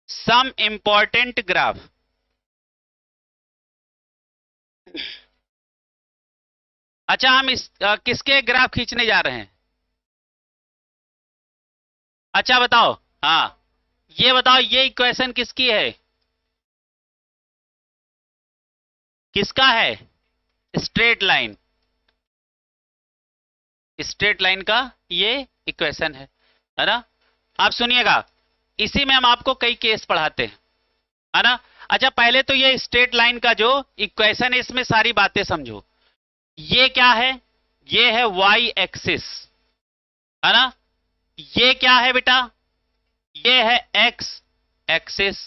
Some important graph. अच्छा, हम इस किसके ग्राफ खींचने जा रहे हैं? अच्छा बताओ। हाँ, ये बताओ, ये इक्वेशन किसकी है? किसका है? स्ट्रेट लाइन, स्ट्रेट लाइन का ये इक्वेशन है ना? आप सुनिएगा, इसी में हम आपको कई केस पढ़ाते हैं, है ना? अच्छा, पहले तो ये स्ट्रेट लाइन का जो इक्वेशन है, इसमें सारी बातें समझो। ये क्या है? ये है वाई एक्सिस, है ना? ये क्या है बेटा? ये है एक्स एक्सिस,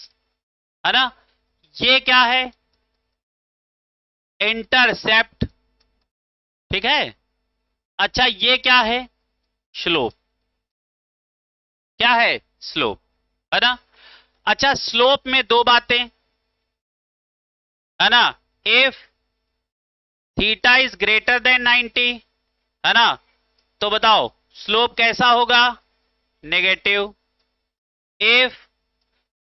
है ना? ये क्या है? इंटरसेप्ट, ठीक है? अच्छा, ये क्या है? स्लोप। क्या है? स्लोप, है ना? अच्छा, स्लोप में दो बातें, है ना? If theta is greater than 90, है ना, तो बताओ स्लोप कैसा होगा? Negative. If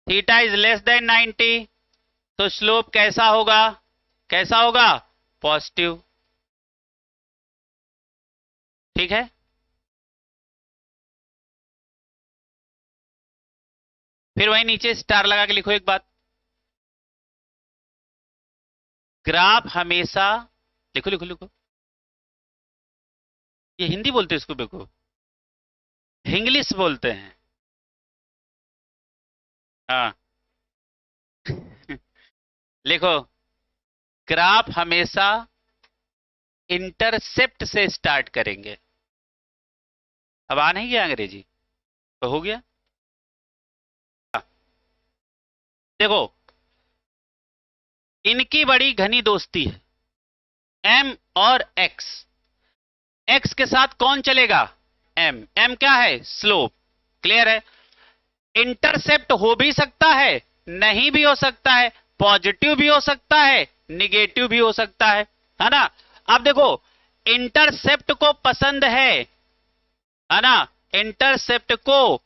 theta is less than 90, तो स्लोप कैसा होगा? कैसा होगा? पॉजिटिव। ठीक है? फिर वही नीचे स्टार लगा के लिखो एक बात, ग्राफ हमेशा, लिखो लिखो लिखो, ये हिंदी बोलते हैं इसको, देखो इंग्लिश बोलते हैं। हाँ लिखो, ग्राफ हमेशा इंटरसेप्ट से स्टार्ट करेंगे। अब आ नहीं गया अंग्रेजी तो हो गया। हाँ, देखो, इनकी बड़ी घनी दोस्ती है, एम और एक्स। एक्स के साथ कौन चलेगा? एम। एम क्या है? स्लोप। क्लियर है? इंटरसेप्ट हो भी सकता है, नहीं भी हो सकता है, पॉजिटिव भी हो सकता है, निगेटिव भी हो सकता है ना? अब देखो, इंटरसेप्ट को पसंद है ना? इंटरसेप्ट को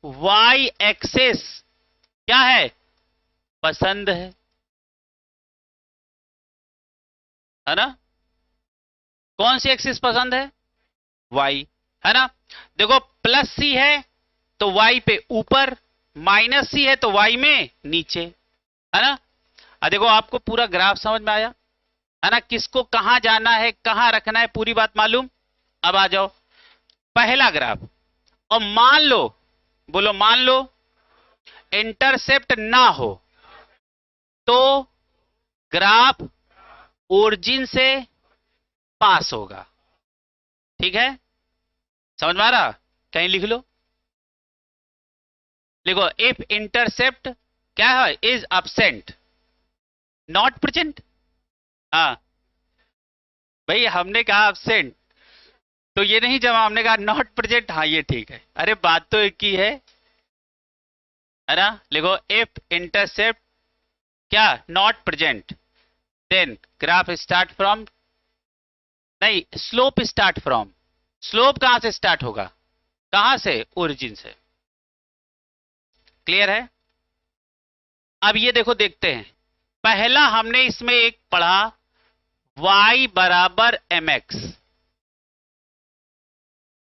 वाई एक्सिस क्या है? पसंद है ना? कौन सी एक्सिस पसंद है? वाई, है ना? देखो, प्लस सी है तो वाई पे ऊपर, माइनस सी है तो वाई में नीचे, है ना? देखो, आपको पूरा ग्राफ समझ में आया, है ना? किसको कहां जाना है, कहां रखना है, पूरी बात मालूम। अब आ जाओ पहला ग्राफ, और मान लो, बोलो मान लो, इंटरसेप्ट ना हो तो ग्राफ ओरिजिन से पास होगा। ठीक है? समझ में आ रहा? कहीं लिख लो, लिखो, इफ इंटरसेप्ट क्या है? Is absent, not present. हाँ भाई, हमने कहा absent तो ये नहीं, जब हमने कहा नॉट प्रेजेंट, हाँ ये ठीक है, अरे बात तो एक ही है ना? लिखो, इफ इंटरसेप्ट क्या? Not present, then graph start from, नहीं, स्लोप स्टार्ट फ्रॉम। स्लोप कहां से स्टार्ट होगा? कहां से? ओरिजिन से। क्लियर है? अब ये देखो, देखते हैं, पहला हमने इसमें एक पढ़ा, y बराबर mx,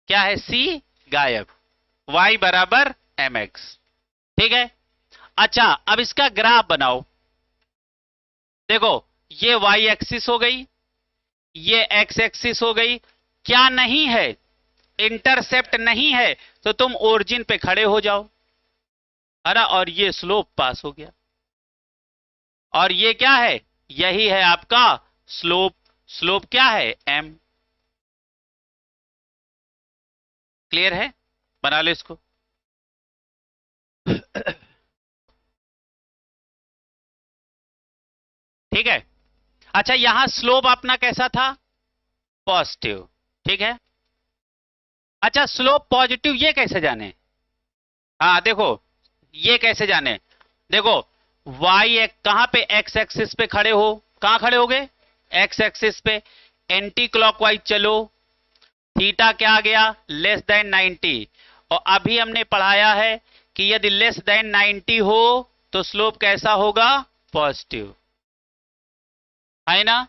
क्या है? c गायब, y बराबर mx। ठीक है? अच्छा, अब इसका ग्राफ बनाओ। देखो, ये y एक्सिस हो गई, ये x एक्सिस हो गई, क्या नहीं है? इंटरसेप्ट नहीं है, तो तुम ओरिजिन पे खड़े हो जाओ, है ना? और ये स्लोप पास हो गया, और ये क्या है? यही है आपका स्लोप। स्लोप क्या है? m। क्लियर है? बना लो इसको। ठीक है? अच्छा, यहां स्लोप अपना कैसा था? पॉजिटिव। ठीक है? अच्छा, स्लोप पॉजिटिव ये कैसे जाने? हाँ देखो, ये कैसे जाने? देखो, वाई एक कहां पे? एक्स एक्सिस पे खड़े हो, कहां खड़े हो गए? एक्स एक्सिस पे। एंटी क्लॉकवाइज चलो, थीटा क्या आ गया? Less than 90। और अभी हमने पढ़ाया है कि यदि लेस देन 90 हो तो स्लोप कैसा होगा? पॉजिटिव, है ना?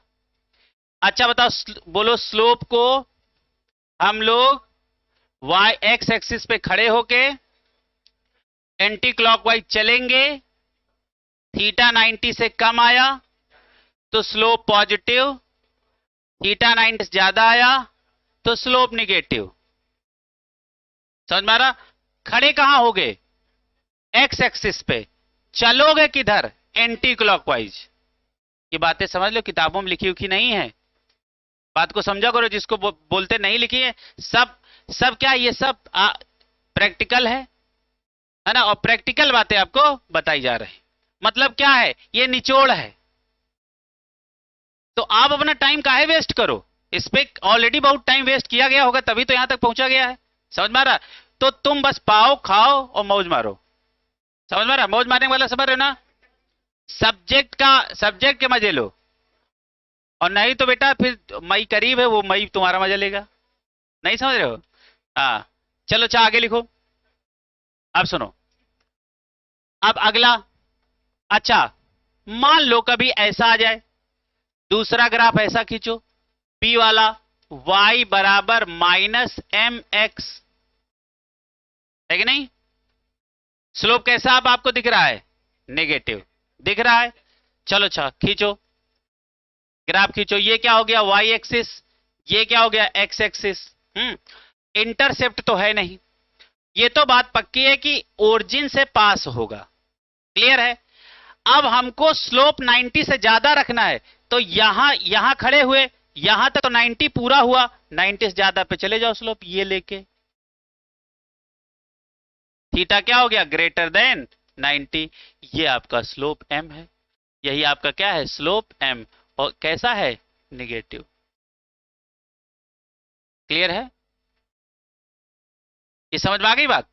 अच्छा बताओ, बोलो स्लोप को हम लोग y एक्स एक्सिस पे खड़े होके एंटी क्लॉकवाइज चलेंगे, थीटा 90 से कम आया तो स्लोप पॉजिटिव, थीटा 90 से ज्यादा आया तो स्लोप निगेटिव। समझ में आ रहा? खड़े कहां होगे? एक्स एक्सिस पे, चलोगे किधर? Anti clockwise. ये बातें समझ लो, किताबों में लिखी हुई नहीं है, बात को समझा करो। जिसको बोलते नहीं लिखी है, सब क्या, ये सब प्रैक्टिकल है ना? और प्रैक्टिकल बातें आपको बताई जा रही। मतलब क्या है? ये निचोड़ है। तो आप अपना टाइम काहे वेस्ट करो इस पे? ऑलरेडी बहुत टाइम वेस्ट किया गया होगा, तभी तो यहां तक पहुंचा गया है। समझ में आ रहा? तो तुम बस पाओ, खाओ और मौज मारो। समझ में आ रहा? मौज मारने वाला समझ रहे हो ना? सब्जेक्ट के मजे लो, और नहीं तो बेटा फिर मई करीब है, वो मई तुम्हारा मजा लेगा। नहीं समझ रहे हो? हाँ, चलो अच्छा आगे लिखो। अब सुनो, अब अगला। अच्छा, मान लो कभी ऐसा आ जाए, दूसरा ग्राफ ऐसा खींचो, P वाला, y बराबर -mx, है कि नहीं? स्लोप कैसा अब आपको दिख रहा है? नेगेटिव दिख रहा है। चलो अच्छा खींचो, ग्राफ खींचो। ये क्या हो गया? y axis. ये क्या हो गया? x axis. इंटरसेप्ट तो है नहीं, ये तो बात पक्की है कि ओरिजिन से पास होगा। क्लियर है? अब हमको स्लोप 90 से ज्यादा रखना है, तो यहां खड़े हुए, यहां तक तो 90 पूरा हुआ, 90 से ज्यादा पे चले जाओ स्लोप ये लेके। थीटा क्या हो गया? Greater than 90। ये आपका स्लोप m है, यही आपका क्या है? Slope m। और कैसा है? निगेटिव। क्लियर है? ये समझ में आ गई बात?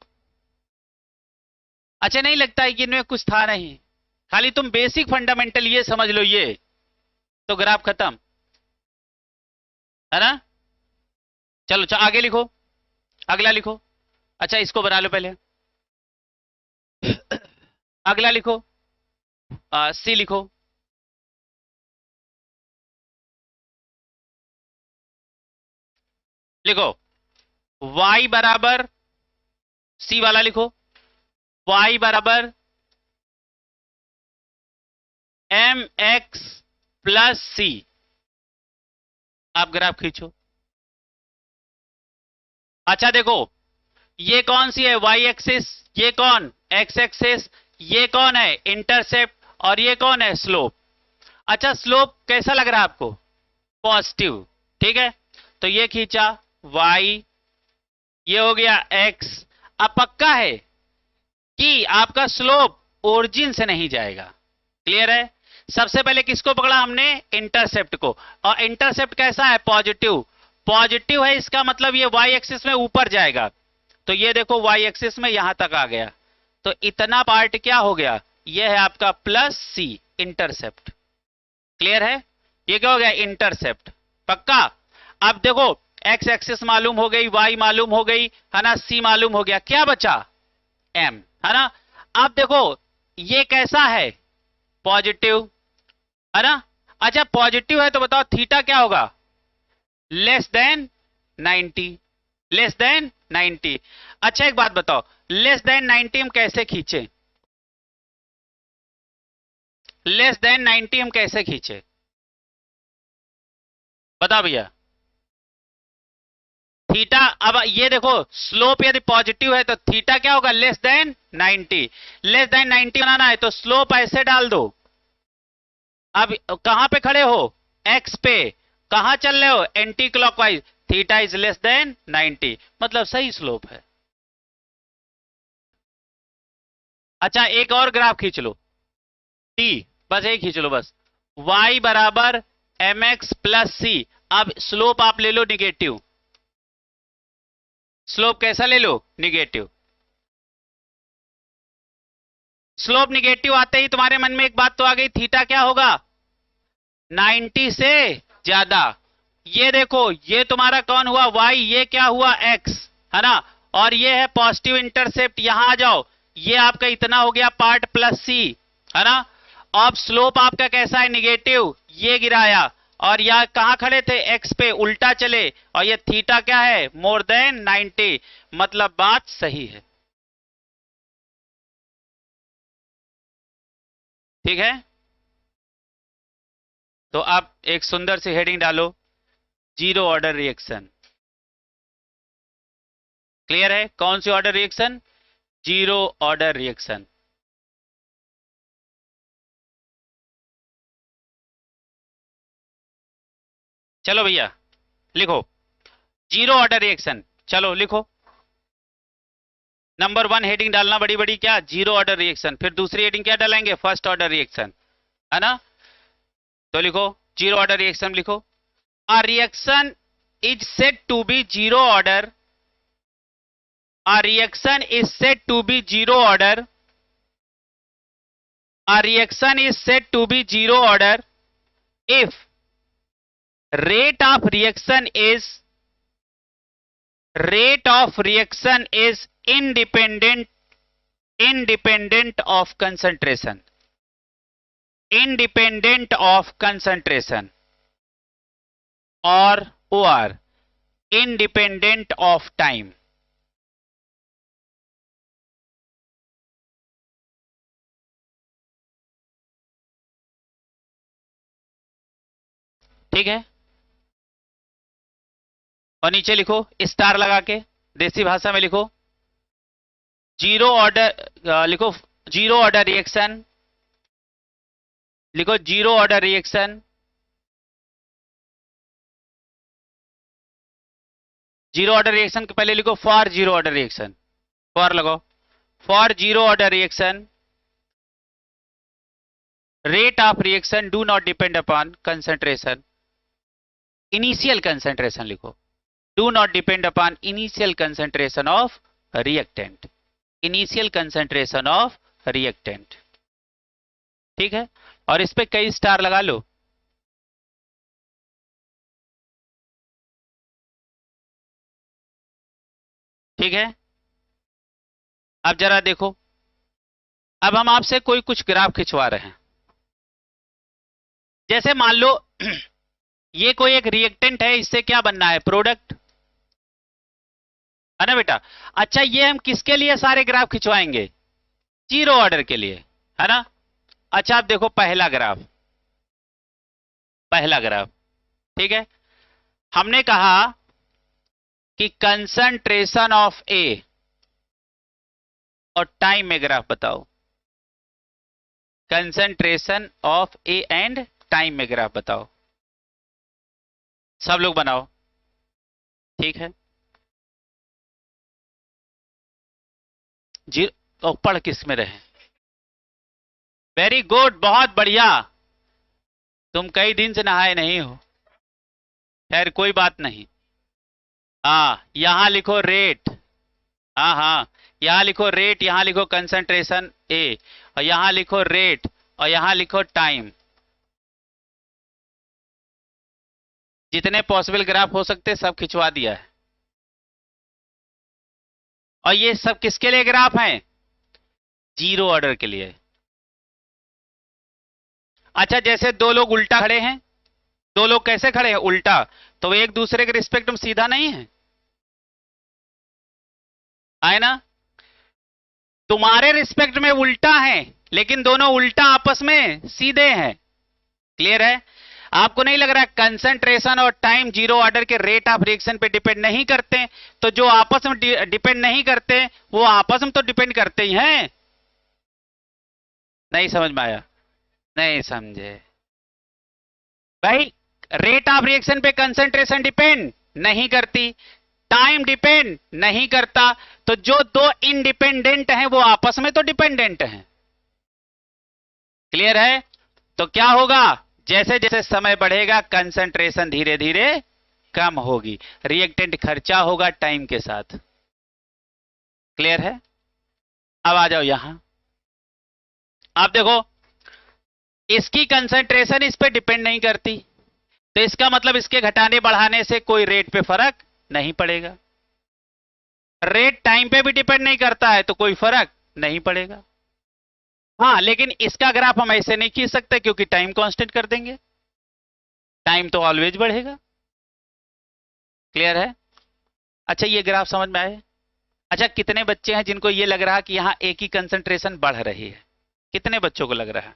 अच्छा, नहीं लगता है कि इनमें कुछ था नहीं? खाली तुम बेसिक फंडामेंटल ये समझ लो, ये तो ग्राफ खत्म, है ना? चलो अच्छा आगे लिखो, अगला लिखो। अच्छा इसको बना लो पहले, अगला लिखो, सी लिखो। लिखो y बराबर, सी वाला लिखो, y बराबर mx प्लस सी। आप ग्राफ खींचो। अच्छा देखो, ये कौन सी है? y axis. ये कौन? x axis. ये कौन है? इंटरसेप्ट। और ये कौन है? स्लोप। अच्छा, स्लोप कैसा लग रहा है आपको? पॉजिटिव। ठीक है, तो ये खींचा y, ये हो गया x। अब पक्का है कि आपका स्लोप ओरिजिन से नहीं जाएगा। क्लियर है? सबसे पहले किसको पकड़ा हमने? इंटरसेप्ट को। और इंटरसेप्ट कैसा है? पॉजिटिव। पॉजिटिव है, इसका मतलब ये y एक्सिस में ऊपर जाएगा। तो ये देखो y एक्सिस में यहां तक आ गया, तो इतना पार्ट क्या हो गया? ये है आपका प्लस सी, इंटरसेप्ट। क्लियर है? ये क्या हो गया? इंटरसेप्ट। पक्का? अब देखो, x एक्सिस मालूम हो गई, y मालूम हो गई, है ना? c मालूम हो गया, क्या बचा? m, है ना? अब देखो ये कैसा है? पॉजिटिव, है ना? अच्छा पॉजिटिव है तो बताओ थीटा क्या होगा? Less than 90, less than 90। अच्छा एक बात बताओ, लेस देन 90 हम कैसे खींचे? लेस देन 90 हम कैसे खींचे? बता भैया। थीटा, अब ये देखो स्लोप यदि पॉजिटिव है तो थीटा क्या होगा? Less than 90। लेस देन 90 बनाना है तो स्लोप ऐसे डाल दो। अब कहां पे खड़े हो? एक्स पे। कहां चल रहे हो? Anti clockwise. Theta is less than 90, मतलब सही स्लोप है। अच्छा एक और ग्राफ खींच लो, टी, बस एक खींच लो बस। y बराबर mx प्लस सी। अब स्लोप आप ले लो निगेटिव। स्लोप कैसा ले लो? निगेटिव। स्लोप निगेटिव आते ही तुम्हारे मन में एक बात तो आ गई, थीटा क्या होगा? 90 से ज्यादा। ये देखो, ये तुम्हारा कौन हुआ? y, ये क्या हुआ? x, है ना? और ये है पॉजिटिव इंटरसेप्ट। यहां आ जाओ, ये आपका इतना हो गया पार्ट प्लस सी, है ना। अब स्लोप आपका कैसा है, निगेटिव, ये गिराया, और यह कहां खड़े थे, एक्स पे, उल्टा चले, और ये थीटा क्या है, मोर देन 90, मतलब बात सही है। ठीक है, तो आप एक सुंदर सी हेडिंग डालो, जीरो ऑर्डर रिएक्शन। क्लियर है, कौन सी order reaction, zero order reaction. चलो भैया लिखो, जीरो ऑर्डर रिएक्शन, चलो लिखो। नंबर 1 हेडिंग डालना बड़ी बड़ी, क्या, जीरो ऑर्डर रिएक्शन। फिर दूसरी हेडिंग क्या डालेंगे, फर्स्ट ऑर्डर रिएक्शन, है ना। तो लिखो, जीरो ऑर्डर रिएक्शन लिखो। A reaction is said to be zero order, a reaction is said to be zero order, a reaction is said to be zero order if rate of reaction is independent of concentration, independent of concentration, or independent of time। ठीक है, और नीचे लिखो star लगा के, देसी भाषा में लिखो, जीरो ऑर्डर, लिखो जीरो ऑर्डर रिएक्शन, लिखो zero order reaction, zero order reaction के पहले लिखो for zero order reaction, for लगाओ, for zero order reaction rate of reaction do not depend upon concentration, initial concentration लिखो, do not depend upon initial concentration of reactant, initial concentration of reactant। ठीक है, और इस पे कई star लगा लो। ठीक है, अब जरा देखो, अब हम आपसे कोई कुछ ग्राफ खिंचवा रहे हैं। जैसे मान लो ये कोई एक रिएक्टेंट है, इससे क्या बनना है, प्रोडक्ट, है ना बेटा। अच्छा, ये हम किसके लिए सारे ग्राफ खिंचवाएंगे, जीरो ऑर्डर के लिए, है ना। अच्छा आप देखो पहला ग्राफ, पहला ग्राफ, ठीक है, हमने कहा कि कंसंट्रेशन ऑफ ए, और टाइम में ग्राफ बताओ, concentration of A and time में ग्राफ बताओ, सब लोग बनाओ। ठीक है, जी, तो पढ़ किस में रहे, वेरी गुड, बहुत बढ़िया, तुम कई दिन से नहाए नहीं हो, खैर कोई बात नहीं। हाँ यहां लिखो रेट, हाँ हाँ, यहां लिखो रेट, यहां लिखो कंसंट्रेशन ए, और यहां लिखो रेट, और यहां लिखो टाइम। जितने पॉसिबल ग्राफ हो सकते सब खिंचवा दिया है। और ये सब किसके लिए ग्राफ हैं, जीरो ऑर्डर के लिए। अच्छा, जैसे दो लोग उल्टा खड़े हैं, दो लोग कैसे खड़े हैं, उल्टा, तो वो एक दूसरे के रिस्पेक्ट में सीधा नहीं है, है ना। तुम्हारे रिस्पेक्ट में उल्टा है, लेकिन दोनों उल्टा आपस में सीधे हैं। क्लियर है, आपको नहीं लग रहा कंसंट्रेशन और टाइम जीरो ऑर्डर के रेट ऑफ रिएक्शन पे डिपेंड नहीं करते, तो जो आपस में डिपेंड नहीं करते वो आपस में तो डिपेंड करते ही हैं। नहीं समझ में आया, नहीं समझे भाई, रेट ऑफ रिएक्शन पे कंसंट्रेशन डिपेंड नहीं करती, टाइम डिपेंड नहीं करता, तो जो दो इंडिपेंडेंट हैं वो आपस में तो डिपेंडेंट हैं। क्लियर है, तो क्या होगा, जैसे जैसे समय बढ़ेगा कंसंट्रेशन धीरे धीरे कम होगी, रिएक्टेंट खर्चा होगा टाइम के साथ। क्लियर है, अब आ जाओ यहां, आप देखो इसकी कंसंट्रेशन इस पे डिपेंड नहीं करती, तो इसका मतलब इसके घटाने बढ़ाने से कोई रेट पे फर्क नहीं पड़ेगा, रेट टाइम पे भी डिपेंड नहीं करता है तो कोई फर्क नहीं पड़ेगा। हाँ, लेकिन इसका ग्राफ हम ऐसे नहीं खींच सकते क्योंकि टाइम कांस्टेंट कर देंगे, टाइम तो ऑलवेज बढ़ेगा। क्लियर है? अच्छा, ये ग्राफ समझ में आए? अच्छा, कितने बच्चे हैं जिनको ये लग रहा है कि यहां ए की कंसंट्रेशन बढ़ रही है? कितने बच्चों को लग रहा है?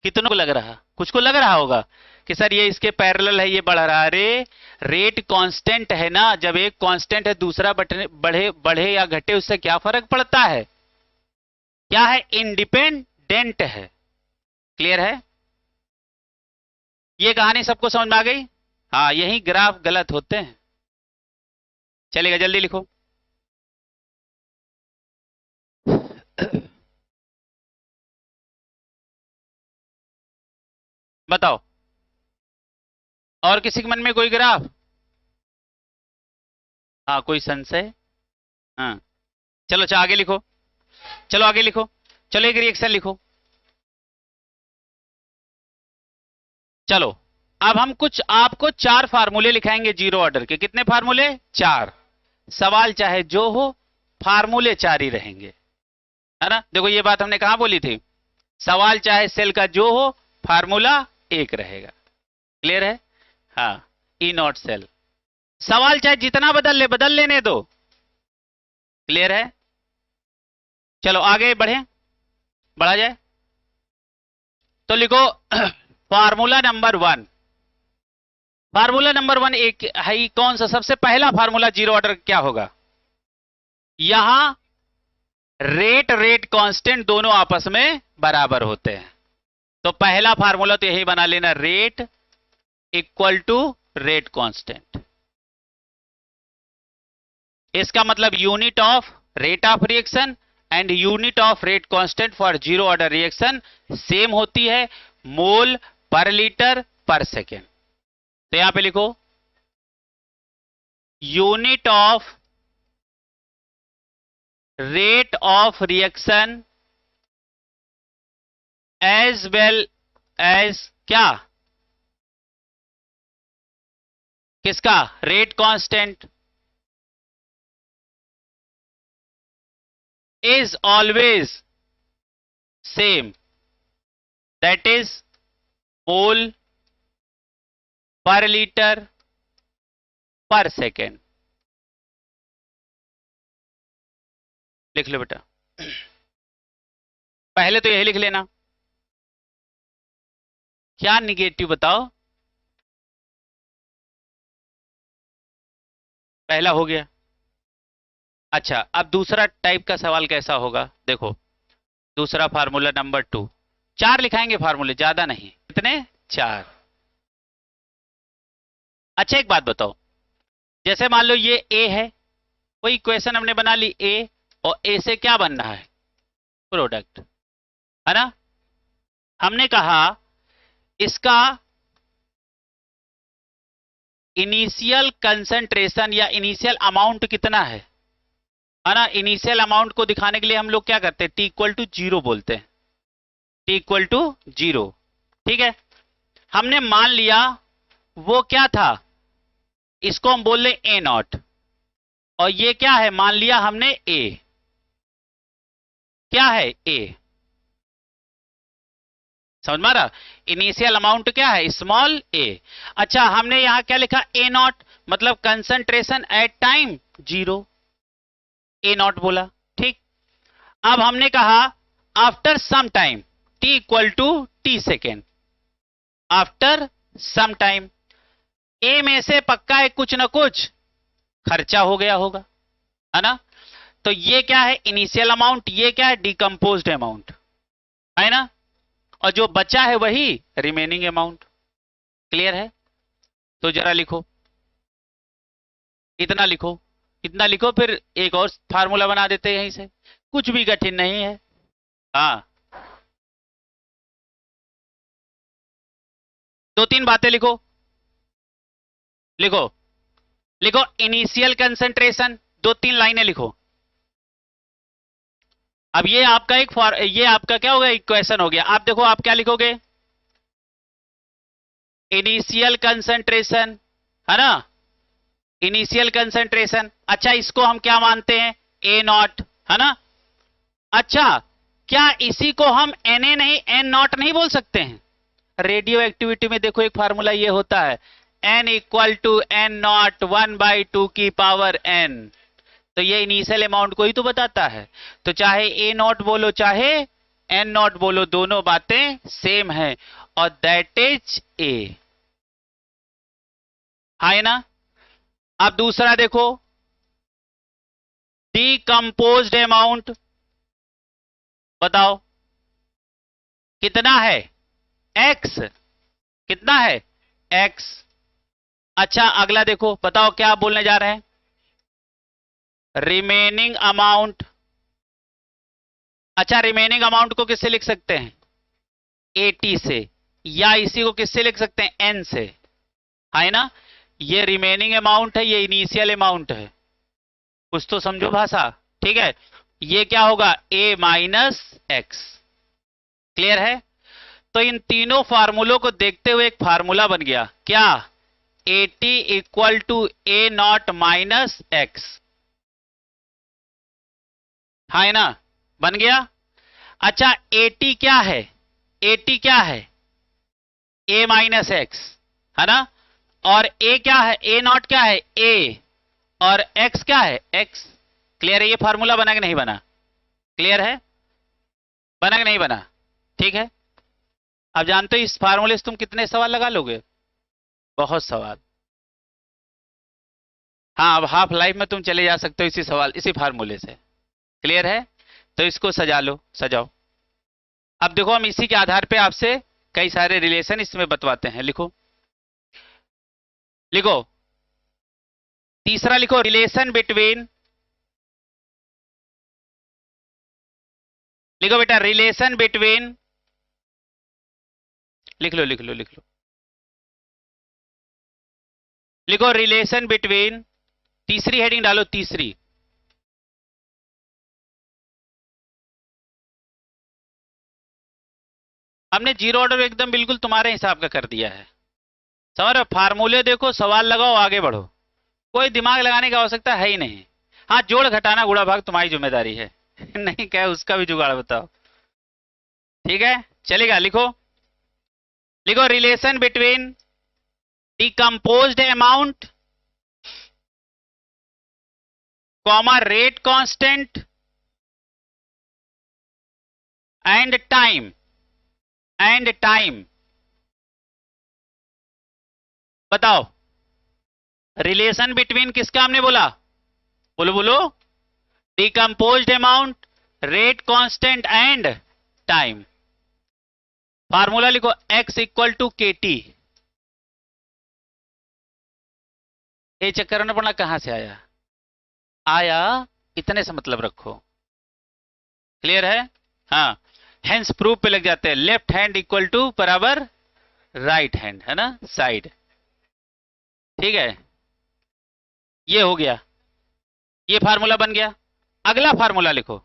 कितनों को लग रहा? कुछ को लग रहा होगा कि सर ये इसके पैरेलल है, ये बढ़ रहा है। अरे रेट कांस्टेंट है ना, जब एक कांस्टेंट है दूसरा बढ़े बढ़े या घटे उससे क्या फर्क पड़ता है? क्या है? इंडिपेंडेंट है। क्लियर है? ये कहानी सबको समझ में आ गई? हाँ, यही ग्राफ गलत होते हैं। चलेगा, जल्दी लिखो। बताओ, और किसी के मन में कोई ग्राफ? हाँ, कोई संशय? हाँ, चलो अच्छा आगे लिखो। चलो आगे लिखो। चलो एक रिएक्शन लिखो। चलो, अब हम कुछ आपको 4 फार्मूले लिखाएंगे जीरो ऑर्डर के। कितने फार्मूले? 4। सवाल चाहे जो हो, फार्मूले 4 ही रहेंगे, है ना? देखो ये बात हमने कहां बोली थी, सवाल चाहे सेल का जो हो, फार्मूला एक रहेगा। क्लियर है? हाँ, ई नॉट सेल। सवाल चाहे जितना बदल लेने दो। क्लियर है? चलो आगे बढ़े, बढ़ा जाए। तो लिखो फार्मूला नंबर 1। फार्मूला नंबर 1 एक है, कौन सा? सबसे पहला फार्मूला जीरो ऑर्डर क्या होगा? यहां रेट कांस्टेंट दोनों आपस में बराबर होते हैं, तो पहला फार्मूला तो यही बना लेना, rate equal to rate constant. इसका मतलब unit of rate of reaction and unit of rate constant for zero order reaction same होती है, मोल पर लीटर पर सेकेंड। तो यहां पे लिखो unit of rate of reaction as well as क्या? किसका? Rate constant is always same, that is mole per liter per second। लिख लो बेटा, पहले तो यही लिख लेना। क्या निगेटिव बताओ? पहला हो गया। अच्छा, अब दूसरा टाइप का सवाल कैसा होगा? देखो, दूसरा फार्मूला नंबर 2। 4 लिखाएंगे फार्मूले, ज्यादा नहीं। कितने? 4। अच्छा एक बात बताओ, जैसे मान लो ये ए है, कोई इक्वेशन हमने बना ली ए, और ए से क्या बनना है? प्रोडक्ट, है ना? हमने कहा इसका इनिशियल कंसंट्रेशन या इनिशियल अमाउंट कितना है ना? इनिशियल अमाउंट को दिखाने के लिए हम लोग क्या करते हैं? टी इक्वल टू 0 बोलते हैं, टी इक्वल टू 0। ठीक है, हमने मान लिया वो क्या था, इसको हम बोल ले ए नॉट, और ये क्या है? मान लिया हमने ए। क्या है? ए। समझ में आ रहा? इनिशियल अमाउंट क्या है? Small A. अच्छा, हमने यहां क्या लिखा? ए नॉट, मतलब concentration at time 0, A naught बोला। ठीक, अब हमने कहा after some time T equal to T second, after some time A में से पक्का है कुछ ना कुछ खर्चा हो गया होगा, है ना? तो ये क्या है? Initial amount. ये क्या है? डिकम्पोज्ड अमाउंट, है ना? और जो बचा है वही रिमेनिंग अमाउंट। क्लियर है? तो जरा लिखो, इतना लिखो, इतना लिखो, फिर एक और फार्मूला बना देते हैं यहीं से, कुछ भी कठिन नहीं है। हाँ, 2-3 बातें लिखो। लिखो, लिखो इनिशियल कंसंट्रेशन, 2-3 लाइनें लिखो। अब ये आपका ये आपका क्या हो गया? इक्वेशन हो गया। आप देखो, आप क्या लिखोगे? इनिशियल कंसंट्रेशन, है ना? Initial concentration. अच्छा, इसको हम क्या मानते हैं? ए नॉट, है ना? अच्छा, क्या इसी को हम Na नहीं N नॉट नहीं बोल सकते हैं? रेडियो एक्टिविटी में देखो एक फार्मूला ये होता है, N equal to N naught 1/2 की पावर N। तो ये इनिशियल अमाउंट को ही तो बताता है। तो चाहे A नॉट बोलो चाहे N नॉट बोलो, दोनों बातें सेम है, और दैट इज A। है ना? अब दूसरा देखो, डीकंपोज्ड अमाउंट, बताओ कितना है? X। कितना है? X। अच्छा, अगला देखो, बताओ क्या बोलने जा रहे हैं? Remaining amount. अच्छा, रिमेनिंग अमाउंट को किससे लिख सकते हैं? 80 से, या इसी को किससे लिख सकते हैं? N से, है ना? ये रिमेनिंग अमाउंट है, ये इनिशियल अमाउंट है, कुछ तो समझो भाषा। ठीक है, ये क्या होगा? A minus x. क्लियर है? तो इन तीनों फार्मूलों को देखते हुए एक फार्मूला बन गया, क्या? 80 equal to A naught minus x, है ना? बन गया। अच्छा, 80 क्या है? 80 क्या है? A माइनस एक्स, है ना? और A क्या है? A नॉट क्या है? A। और X क्या है? X। क्लियर है? ये फार्मूला बना कि नहीं बना? क्लियर है? बना कि नहीं बना? ठीक है। अब जानते हो इस फार्मूले से तुम कितने सवाल लगा लोगे? बहुत सवाल। हाँ, अब हाफ लाइफ में तुम चले जा सकते हो इसी सवाल, इसी फार्मूले से। क्लियर है? तो इसको सजा लो, सजाओ। अब देखो, हम इसी के आधार पे आपसे कई सारे रिलेशन इसमें बतवाते हैं। लिखो, लिखो, तीसरा लिखो, रिलेशन बिटवीन, लिखो बेटा, रिलेशन बिटवीन, लिख लो, लिख लो, लिख लो, लिखो, रिलेशन बिटवीन, तीसरी हेडिंग डालो, तीसरी। हमने जीरो ऑर्डर एकदम बिल्कुल तुम्हारे हिसाब का कर दिया है। समझ रहे हो? फार्मूले देखो, सवाल लगाओ, आगे बढ़ो, कोई दिमाग लगाने की आवश्यकता है ही नहीं। हाँ, जोड़ घटाना गुणा भाग तुम्हारी जिम्मेदारी है। नहीं क्या है, उसका भी जुगाड़ बताओ। ठीक है, चलेगा? लिखो, लिखो, relation between decomposed amount comma rate constant and time, and time. बताओ, रिलेशन बिटवीन किसका हमने बोला? बोलो बोलो। Decomposed amount, rate constant and time. Formula लिखो, x इक्वल टू के टी। ये चेक करना पड़ना कहां से आया? आया, इतने से मतलब रखो। क्लियर है? हाँ, हेंस प्रूफ पे लग जाते हैं, लेफ्ट हैंड इक्वल टू बराबर राइट हैंड, है ना? साइड। ठीक है, ये हो गया, ये फार्मूला बन गया। अगला फार्मूला लिखो,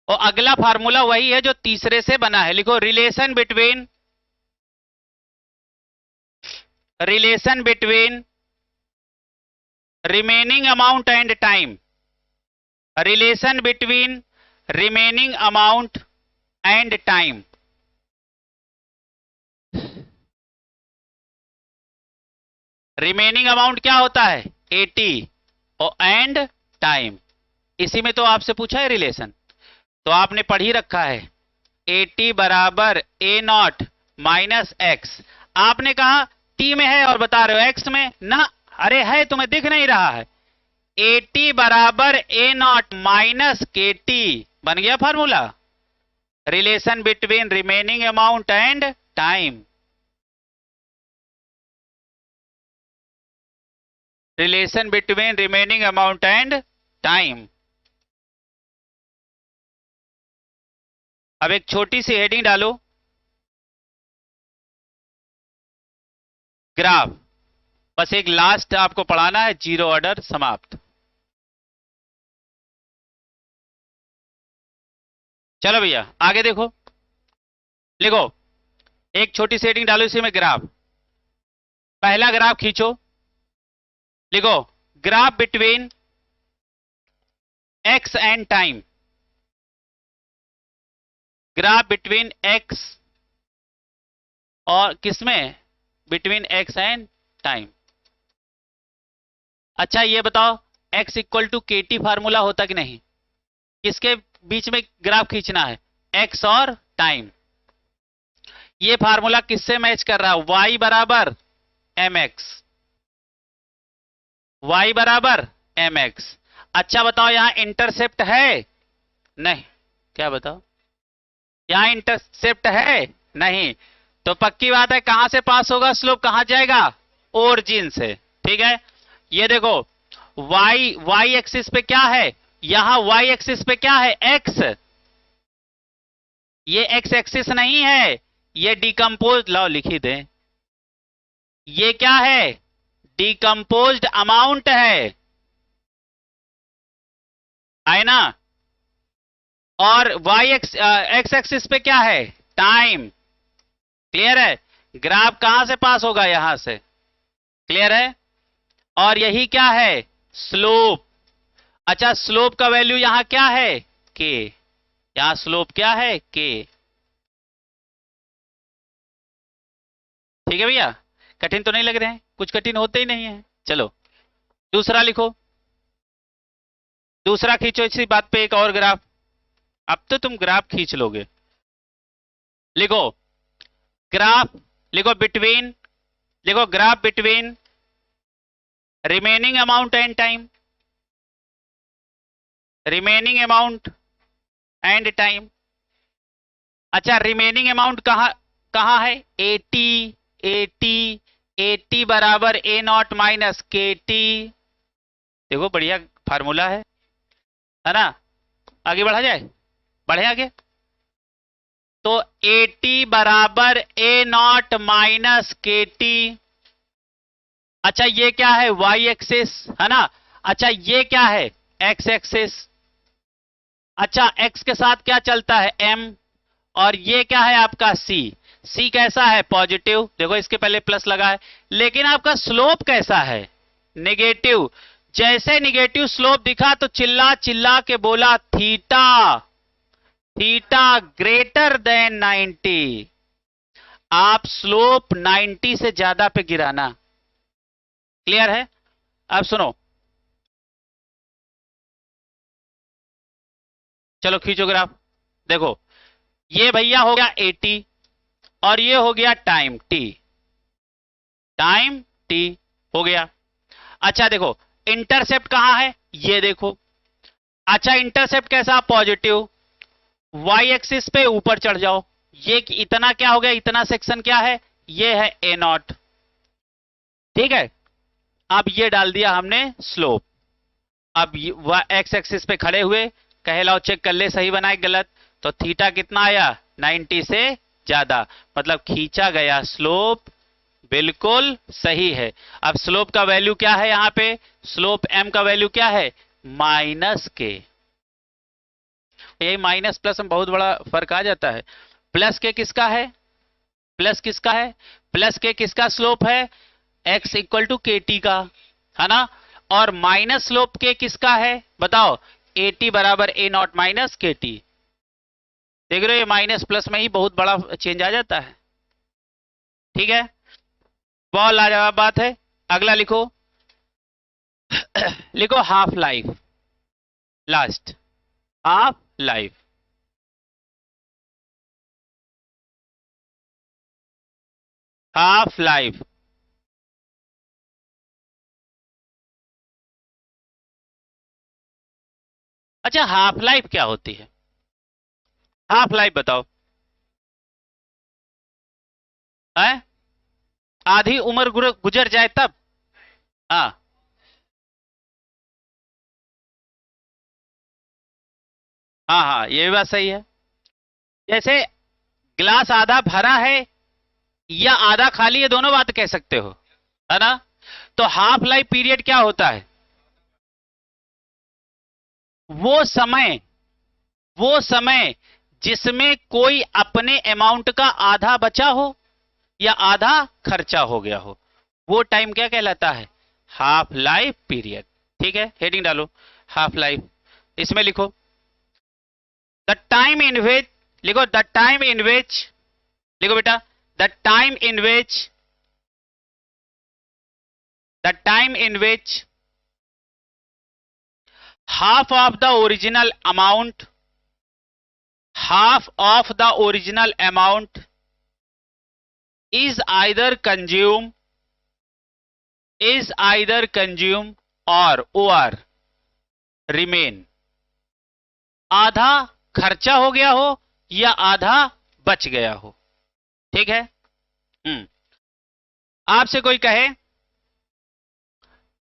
और अगला फार्मूला वही है जो तीसरे से बना है। लिखो, relation between, relation between remaining amount and time, relation between remaining amount and time. Remaining amount क्या होता है? 80, और एंड टाइम, इसी में तो आपसे पूछा है रिलेशन, तो आपने पढ़ ही रखा है। 80 बराबर A नॉट माइनस एक्स। आपने कहा टी में है और बता रहे हो एक्स में ना? अरे है, तुम्हें दिख नहीं रहा है? 80 बराबर A नॉट माइनस के टी, बन गया formula. Relation between remaining amount and time, relation between remaining amount and time. अब एक छोटी सी हेडिंग डालो, ग्राफ। बस एक लास्ट आपको पढ़ाना है, जीरो ऑर्डर समाप्त। चलो भैया, आगे देखो, लिखो, एक छोटी सी हेडिंग डालो इसी में, ग्राफ। पहला ग्राफ खींचो, लिखो, graph between x and time, graph between x और किसमें, बिटवीन एक्स एंड टाइम। अच्छा ये बताओ x इक्वल टू के टी फार्मूला होता कि नहीं, किसके बीच में ग्राफ खींचना है, x और टाइम। ये फार्मूला किससे मैच कर रहा है, y बराबर mx, y बराबर mx। अच्छा बताओ यहां इंटरसेप्ट है, नहीं, क्या बताओ, यहां इंटरसेप्ट है नहीं, तो पक्की बात है कहां से पास होगा स्लोप, कहां जाएगा, ओरिजिन से। ठीक है, ये देखो y एक्सिस पे क्या है, यहां y एक्सिस पे क्या है, x, ये x एक्सिस नहीं है, ये डिकम्पोज, लाओ लिखी दे, ये क्या है, डिकम्पोज्ड अमाउंट है ना, और x एक्सिस पे क्या है, टाइम। क्लियर है, ग्राफ कहां से पास होगा, यहां से। क्लियर है, और यही क्या है, स्लोप। अच्छा स्लोप का वैल्यू यहां क्या है, k, यहां स्लोप क्या है, k। ठीक है भैया, कठिन तो नहीं लग रहे हैं, कुछ कठिन होते ही नहीं है। चलो दूसरा लिखो, दूसरा खींचो इसी बात पे एक और ग्राफ, अब तो तुम ग्राफ खींच लोगे। लिखो ग्राफ, लिखो बिटवीन, लिखो graph between remaining amount and time, remaining amount and time. अच्छा रिमेनिंग अमाउंट कहां कहां है, 80 80 80 बराबर ए नॉट माइनस के टी। देखो बढ़िया फार्मूला है ना, आगे बढ़ा जाए, बढ़े आगे, तो 80 बराबर ए नॉट माइनस के टी। अच्छा ये क्या है, y एक्सिस है ना, अच्छा ये क्या है, x एक्सिस। अच्छा x के साथ क्या चलता है, m, और ये क्या है आपका c कैसा है, पॉजिटिव, देखो इसके पहले प्लस लगा है, लेकिन आपका स्लोप कैसा है, नेगेटिव। जैसे नेगेटिव स्लोप दिखा तो चिल्ला चिल्ला के बोला थीटा, थीटा ग्रेटर देन 90, आप स्लोप 90 से ज्यादा पे गिराना। क्लियर है, अब सुनो, चलो खींचो ग्राफ, देखो ये भैया हो गया 80 और ये हो गया टाइम t, टाइम t हो गया। अच्छा देखो इंटरसेप्ट कहां है, ये देखो, अच्छा इंटरसेप्ट कैसा, पॉजिटिव, y एक्सिस पे ऊपर चढ़ जाओ, ये इतना क्या हो गया, इतना सेक्शन क्या है, ये है ए नॉट। ठीक है, अब ये डाल दिया हमने स्लोप, अब एक्स एक्सिस पे खड़े हुए, कहे लाओ चेक कर ले सही बनाए गलत, तो थीटा कितना आया, 90 से ज्यादा, मतलब खींचा गया स्लोप बिल्कुल सही है। अब स्लोप का वैल्यू क्या है, यहां पे स्लोप m का वैल्यू क्या है, माइनस के, यही माइनस प्लस में बहुत बड़ा फर्क आ जाता है। प्लस के किसका है, प्लस किसका है, प्लस के किसका स्लोप है, x इक्वल टू के टी का, है ना, और माइनस स्लोप के किसका है बताओ, 80 बराबर ए नॉट माइनस के टी। देख रहे हो ये माइनस प्लस में ही बहुत बड़ा चेंज आ जाता है। ठीक है, बहुत लाजवाब बात है। अगला लिखो लिखो half life, last, half life, half life. अच्छा हाफ लाइफ क्या होती है, हाफ लाइफ बताओ, है आधी उम्र गुजर जाए तब, हाँ हाँ हाँ ये भी बात सही है। जैसे गिलास आधा भरा है या आधा खाली है, दोनों बात कह सकते हो, है ना, तो हाफ लाइफ पीरियड क्या होता है, वो समय, वो समय जिसमें कोई अपने अमाउंट का आधा बचा हो या आधा खर्चा हो गया हो, वो टाइम क्या कहलाता है, हाफ लाइफ पीरियड। ठीक है, हेडिंग डालो हाफ लाइफ, इसमें लिखो द टाइम इन विच, लिखो द टाइम इन विच, लिखो बेटा the time in which, the time in which half of the original amount, half of the original amount is either consumed or remain, आधा खर्चा हो गया हो या आधा बच गया हो। ठीक है। आपसे कोई कहे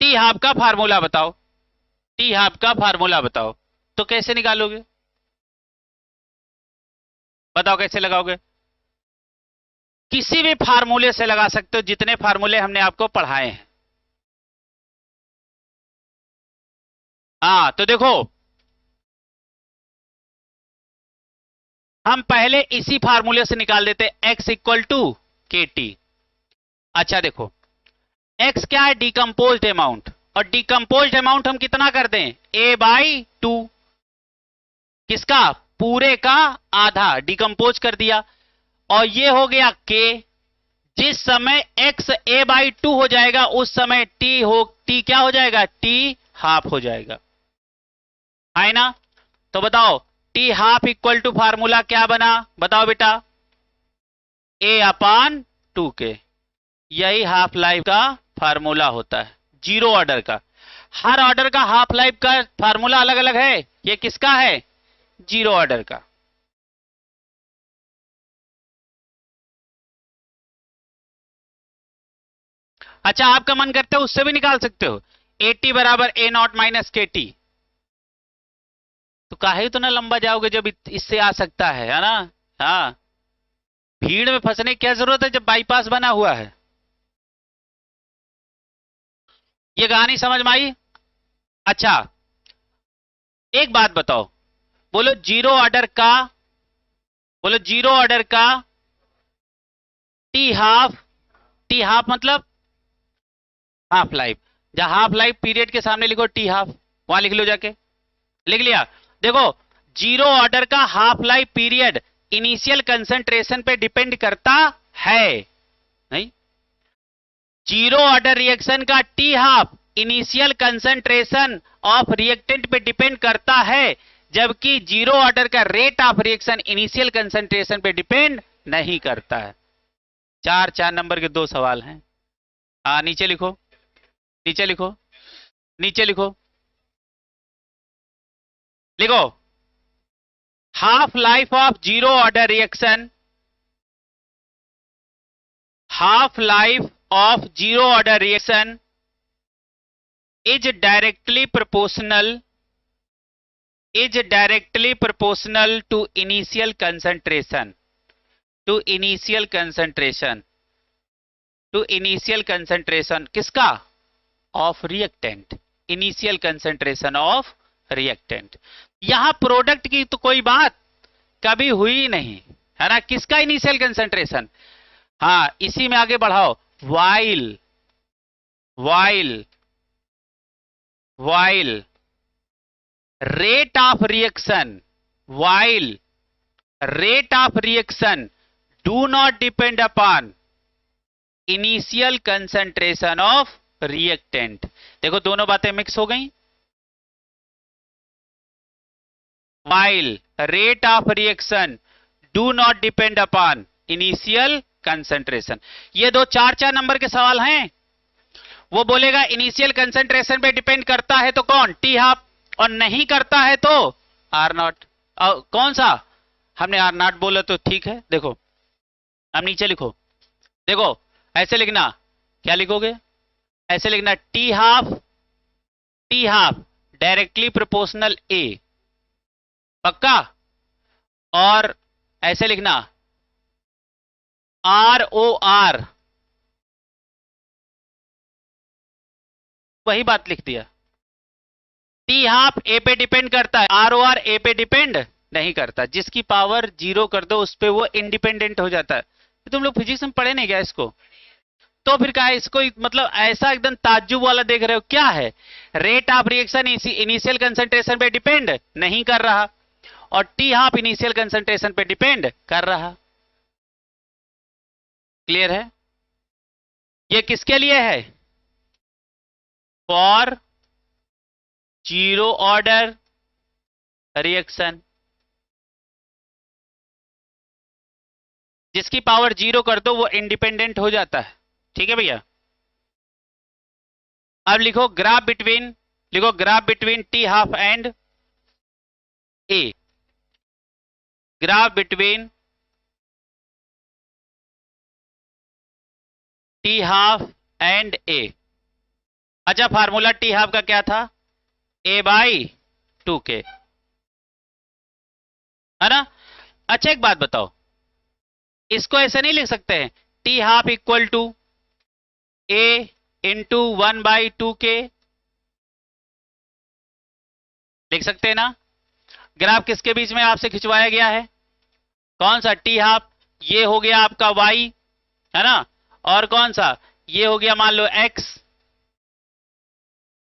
टी हाफ का फार्मूला बताओ, टी हाफ का फार्मूला बताओ, तो कैसे निकालोगे? बताओ कैसे लगाओगे? किसी भी फार्मूले से लगा सकते हो, जितने फार्मूले हमने आपको पढ़ाए हैं। हाँ तो देखो हम पहले इसी फार्मूले से निकाल देते, x इक्वल टू के टी। अच्छा देखो x क्या है? डिकम्पोज्ड अमाउंट, और डिकम्पोज्ड अमाउंट हम कितना कर दें? a/2। किसका? पूरे का आधा डिकम्पोज कर दिया, और ये हो गया k। जिस समय x a/2 हो जाएगा उस समय t क्या हो जाएगा? t हाफ हो जाएगा, है ना? तो बताओ T half equal to formula क्या बना? बताओ बेटा, a/2k। यही हाफ लाइफ का फार्मूला होता है, जीरो ऑर्डर का। हर ऑर्डर का हाफ लाइफ का फार्मूला अलग अलग है, ये किसका है? जीरो ऑर्डर का। अच्छा आपका मन करता है उससे भी निकाल सकते हो, AT बराबर A0 माइनस KT। तो काहे तो ना लंबा जाओगे जब इससे आ सकता है ना? हाँ, भीड़ में फंसने की क्या जरूरत है जब बाईपास बना हुआ है। ये कहानी समझ में आई? अच्छा एक बात बताओ, बोलो जीरो ऑर्डर का, बोलो जीरो ऑर्डर का टी हाफ मतलब हाफ लाइफ। जहां हाफ लाइफ पीरियड के सामने लिखो टी हाफ, वहां लिख लो जाके। लिख लिया? देखो जीरो ऑर्डर का half life period initial concentration पे डिपेंड करता है नहीं? जीरो ऑर्डर रिएक्शन का T half initial concentration of reactant पे डिपेंड करता है, जबकि जीरो ऑर्डर का rate of reaction initial concentration पे डिपेंड नहीं करता है। 4 नंबर के 2 सवाल हैं। नीचे लिखो, नीचे लिखो, नीचे लिखो, लिखो half life of zero order reaction, half life of zero order reaction is directly proportional to initial concentration, किसका? of reactant, initial concentration of reactant। यहां प्रोडक्ट की तो कोई बात कभी हुई नहीं है ना? किसका इनिशियल कंसंट्रेशन? हाँ इसी में आगे बढ़ाओ, while rate of reaction do not depend upon initial concentration of reactant। देखो दोनों बातें मिक्स हो गई। while rate of reaction do not depend upon initial concentration. ये 2 4 नंबर के सवाल हैं। वो बोलेगा इनिशियल कंसंट्रेशन पे डिपेंड करता है तो कौन? टी हाफ, और नहीं करता है तो आर नॉट। कौन सा? हमने आर नॉट बोला तो ठीक है। देखो अब नीचे लिखो, देखो ऐसे लिखना, क्या लिखोगे? ऐसे लिखना टी हाफ डायरेक्टली प्रोपोर्शनल ए, पक्का? और ऐसे लिखना ROR, वही बात लिख दिया। टी हाफ ए पे डिपेंड करता है, ROR ए पे डिपेंड नहीं करता। जिसकी पावर 0 कर दो उस पे वो इंडिपेंडेंट हो जाता है। तुम लोग फिजिक्स में पढ़े नहीं क्या इसको? तो फिर क्या है इसको, मतलब ऐसा एकदम ताज्जुब वाला देख रहे हो क्या है, rate of reaction initial concentration पे डिपेंड नहीं कर रहा और टी हाफ इनिशियल कंसंट्रेशन पे डिपेंड कर रहा। क्लियर है? ये किसके लिए है? फॉर जीरो ऑर्डर रिएक्शन, जिसकी पावर जीरो कर दो वो इंडिपेंडेंट हो जाता है। ठीक है भैया? अब लिखो graph between T half and A, graph between T half and A. अच्छा, फार्मूला टी हाफ का क्या था? ए बाई 2k, है ना? अच्छा एक बात बताओ, इसको ऐसे नहीं लिख सकते हैं T half equal to A into 1/2k? लिख सकते हैं ना? ग्राफ किसके बीच में आपसे खिंचवाया गया है? कौन सा? टी हाफ, ये हो गया आपका y, है ना? और कौन सा? ये हो गया मान लो x,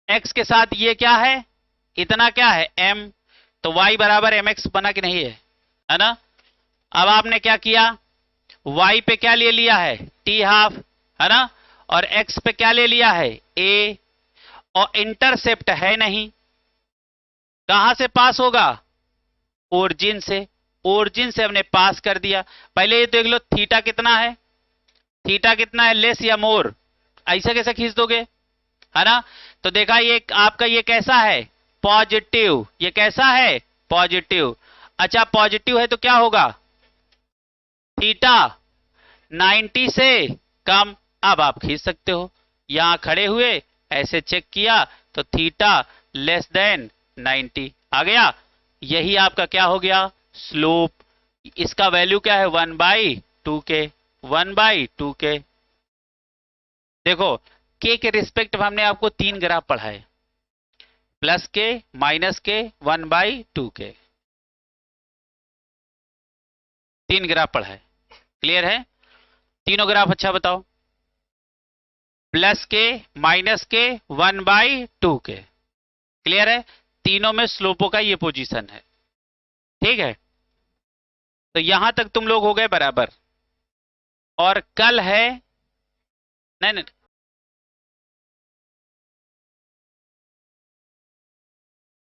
x के साथ ये क्या है, इतना क्या है m, तो y बराबर mx बना कि नहीं है ना? अब आपने क्या किया, y पे क्या ले लिया है? टी हाफ, है ना? और x पे क्या ले लिया है? a, और इंटरसेप्ट है नहीं, कहां से पास होगा? ओरिजिन से, ओरिजिन से हमने पास कर दिया। पहले ये देख लो थीटा कितना है, थीटा कितना है, लेस या मोर? ऐसे कैसे खींच दोगे, है ना? तो देखा ये आपका ये कैसा है? पॉजिटिव। ये कैसा है? पॉजिटिव। अच्छा पॉजिटिव है तो क्या होगा? थीटा 90 से कम। अब आप खींच सकते हो, यहां खड़े हुए ऐसे चेक किया तो थीटा लेस देन 90 आ गया। यही आपका क्या हो गया? स्लोप। इसका वैल्यू क्या है? 1/2k, 1/2k। देखो के रिस्पेक्ट में हमने आपको 3 ग्राफ पढ़ाए, प्लस के, माइनस के, 1/2k, 3 ग्राफ पढ़ाए। क्लियर है? तीनों ग्राफ अच्छा बताओ। प्लस के, माइनस के, 1/2k। क्लियर है? तीनों में स्लोपों का ये पोजीशन है। ठीक है, तो यहां तक तुम लोग हो गए बराबर। और कल है, नहीं नहीं,